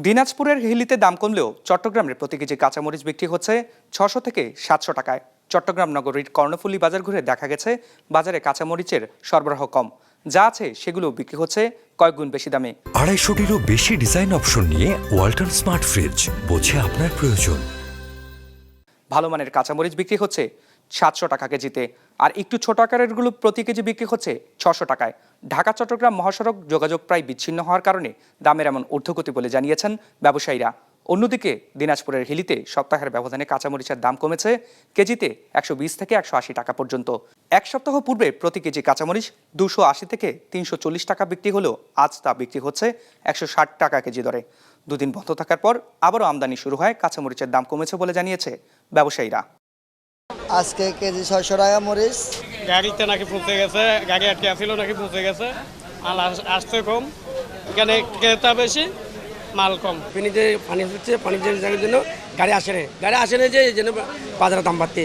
দিনাজপুরের হিলিতে দাম কমলেও চট্টগ্রামের প্রতি কেজি কাঁচামরিচ বিক্রি হচ্ছে 600 থেকে 700 টাকায়। চট্টগ্রাম নগরীর কর্ণফুলী বাজার ঘুরে দেখা গেছে বাজারে কাঁচামরিচের সরবরাহ কম, যা আছে সেগুলো বিক্রি হচ্ছে কয়েক গুণ বেশি দামে। 250-টিরও বেশি ডিজাইন অপশন নিয়ে ওয়ালটন স্মার্ট ফ্রিজ, বোঝে আপনার প্রয়োজন। ভালো মানের কাঁচামরিচ বিক্রি হচ্ছে 700 টাকা কেজিতে, আর একটু ছোট আকারেরগুলো প্রতি কেজি বিক্রি হচ্ছে 600 টাকায়। ঢাকা চট্টগ্রাম মহাসড়ক যোগাযোগ প্রায় বিচ্ছিন্ন হওয়ার কারণে দামের এমন ঊর্ধ্বগতি বলে জানিয়েছেন ব্যবসায়ীরা। অন্যদিকে দিনাজপুরের হিলিতে সপ্তাহের ব্যবধানে কাঁচামরিচের দাম কমেছে কেজিতে 120 থেকে 180 টাকা পর্যন্ত। এক সপ্তাহ পূর্বে প্রতি কেজি কাঁচামরিচ 280 থেকে 340 টাকা বিক্রি হলেও আজ তা বিক্রি হচ্ছে 160 টাকা কেজি দরে। দুদিন বন্ধ থাকার পর আবারও আমদানি শুরু হয় কাঁচামরিচের দাম কমেছে বলে জানিয়েছে ব্যবসায়ীরা। আজকে কেজি 600 টাকা মরিচ। গাড়িতে নাকি পৌঁছে গেছে, গাড়ি আটকে আসছিল নাকি পৌঁছে গেছে, মাল আসতে কম, এখানে ক্রেতা বেশি, মাল কম। পানি হচ্ছে পানি জন্য গাড়ি আসে না যে জন্য বাজারে দাম বাড়তে।